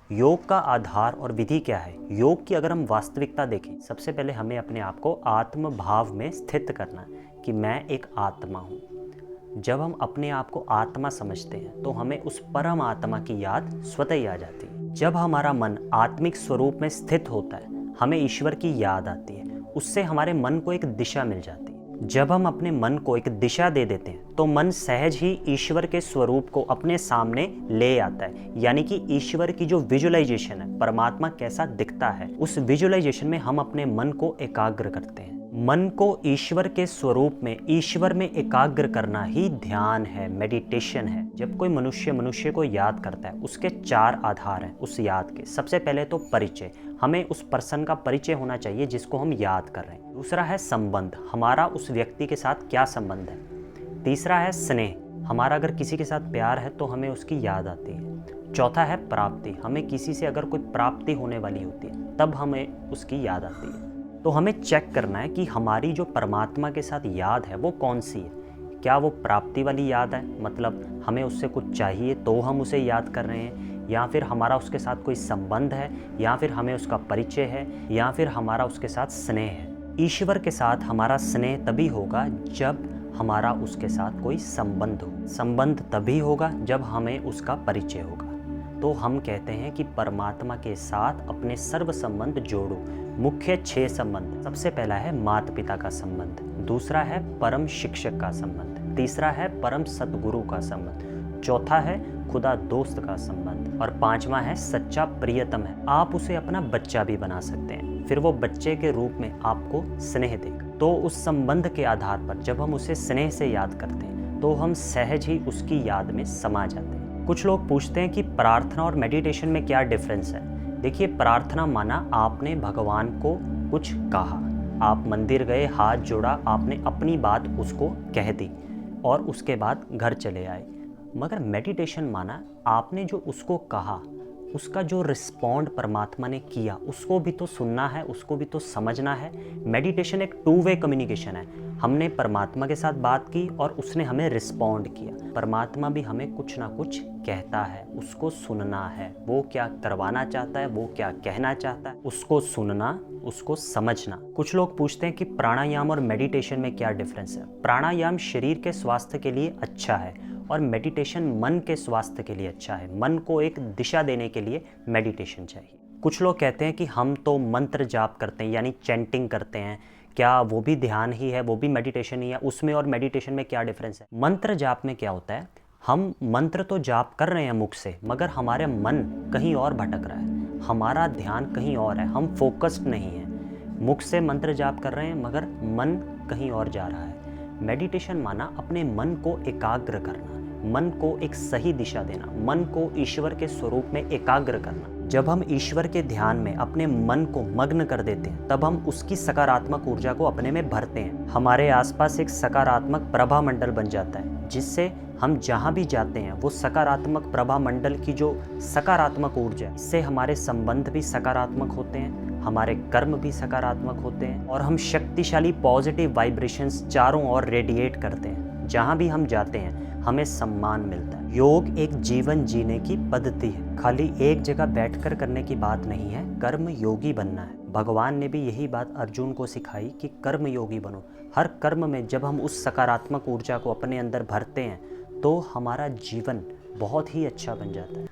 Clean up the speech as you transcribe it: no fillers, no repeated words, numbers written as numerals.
योग का आधार और विधि क्या है? योग की अगर हम वास्तविकता देखें, सबसे पहले हमें अपने आप को आत्म भाव में स्थित करना है कि मैं एक आत्मा हूँ। जब हम अपने आप को आत्मा समझते हैं तो हमें उस परम आत्मा की याद स्वतः ही आ जाती है। जब हमारा मन आत्मिक स्वरूप में स्थित होता है, हमें ईश्वर की याद आती है। उससे हमारे मन को एक दिशा मिल जाती है। जब हम अपने मन को एक दिशा दे देते हैं तो मन सहज ही ईश्वर के स्वरूप को अपने सामने ले आता है। यानी कि ईश्वर की जो विजुअलाइजेशन है, परमात्मा कैसा दिखता है, उस विजुअलाइजेशन में हम अपने मन को एकाग्र करते हैं। मन को ईश्वर के स्वरूप में, ईश्वर में एकाग्र करना ही ध्यान है, मेडिटेशन है। जब कोई मनुष्य को याद करता है, उसके 4 आधार हैं उस याद के। सबसे पहले तो परिचय, हमें उस पर्सन का परिचय होना चाहिए जिसको हम याद कर रहे हैं। दूसरा है संबंध, हमारा उस व्यक्ति के साथ क्या संबंध है। तीसरा है स्नेह, हमारा अगर किसी के साथ प्यार है तो हमें उसकी याद आती है। चौथा है प्राप्ति, हमें किसी से अगर कोई प्राप्ति होने वाली होती है तब हमें उसकी याद आती है। तो हमें चेक करना है कि हमारी जो परमात्मा के साथ याद है वो कौन सी है। क्या वो प्राप्ति वाली याद है, मतलब हमें उससे कुछ चाहिए तो हम उसे याद कर रहे हैं, या फिर हमारा उसके साथ कोई संबंध है, या फिर हमें उसका परिचय है, या फिर हमारा उसके साथ स्नेह है। ईश्वर के साथ हमारा स्नेह तभी होगा जब हमारा उसके साथ कोई संबंध हो। संबंध तभी होगा जब हमें उसका परिचय होगा। तो हम कहते हैं कि परमात्मा के साथ अपने सर्व संबंध जोड़ो। मुख्य 6 संबंध। सबसे पहला है माता पिता का संबंध, दूसरा है परम शिक्षक का संबंध, तीसरा है परम सद्गुरु का संबंध, चौथा है खुदा दोस्त का संबंध, और 5वां है सच्चा प्रियतम है। आप उसे अपना बच्चा भी बना सकते हैं, फिर वो बच्चे के रूप में आपको स्नेह देगा। तो उस संबंध के आधार पर जब हम उसे स्नेह से याद करते हैं तो हम सहज ही उसकी याद में समा जाते हैं। कुछ लोग पूछते हैं कि प्रार्थना और मेडिटेशन में क्या डिफरेंस है। देखिए, प्रार्थना माना आपने भगवान को कुछ कहा, आप मंदिर गए, हाथ जोड़ा, आपने अपनी बात उसको कह दी और उसके बाद घर चले आए। मगर मेडिटेशन माना आपने जो उसको कहा, उसका जो रिस्पॉन्ड परमात्मा ने किया, उसको भी तो सुनना है, उसको भी तो समझना है। मेडिटेशन एक 2 वे कम्युनिकेशन है। हमने परमात्मा के साथ बात की और उसने हमें रिस्पॉन्ड किया। परमात्मा भी हमें कुछ ना कुछ कहता है, उसको सुनना है। वो क्या करवाना चाहता है, वो क्या कहना चाहता है, उसको सुनना, उसको समझना। कुछ लोग पूछते हैं कि प्राणायाम और मेडिटेशन में क्या डिफरेंस है। प्राणायाम शरीर के स्वास्थ्य के लिए अच्छा है और मेडिटेशन मन के स्वास्थ्य के लिए अच्छा है। मन को एक दिशा देने के लिए मेडिटेशन चाहिए। कुछ लोग कहते हैं कि हम तो मंत्र जाप करते हैं, यानी चैंटिंग करते हैं, क्या वो भी ध्यान ही है, वो भी मेडिटेशन ही है? उसमें और मेडिटेशन में क्या डिफरेंस है? मंत्र जाप में क्या होता है, हम मंत्र तो जाप कर रहे हैं मुख से, मगर हमारे मन कहीं और भटक रहा है, हमारा ध्यान कहीं और है, हम फोकस्ड नहीं है। मुख से मंत्र जाप कर रहे हैं मगर मन कहीं और जा रहा है। मेडिटेशन माना अपने मन को एकाग्र करना, मन को एक सही दिशा देना, मन को ईश्वर के स्वरूप में एकाग्र करना। जब हम ईश्वर के ध्यान में अपने मन को मग्न कर देते हैं तब हम उसकी सकारात्मक ऊर्जा को अपने में भरते हैं। हमारे आसपास एक सकारात्मक प्रभा मंडल बन जाता है, जिससे हम जहाँ भी जाते हैं वो सकारात्मक प्रभा मंडल की जो सकारात्मक ऊर्जा है, इससे हमारे संबंध भी सकारात्मक होते हैं, हमारे कर्म भी सकारात्मक होते हैं और हम शक्तिशाली पॉजिटिव वाइब्रेशंस चारों ओर रेडिएट करते हैं। जहाँ भी हम जाते हैं हमें सम्मान मिलता है। योग एक जीवन जीने की पद्धति है, खाली एक जगह बैठकर करने की बात नहीं है। कर्म योगी बनना है। भगवान ने भी यही बात अर्जुन को सिखाई कि कर्म योगी बनो। हर कर्म में जब हम उस सकारात्मक ऊर्जा को अपने अंदर भरते हैं तो हमारा जीवन बहुत ही अच्छा बन जाता है।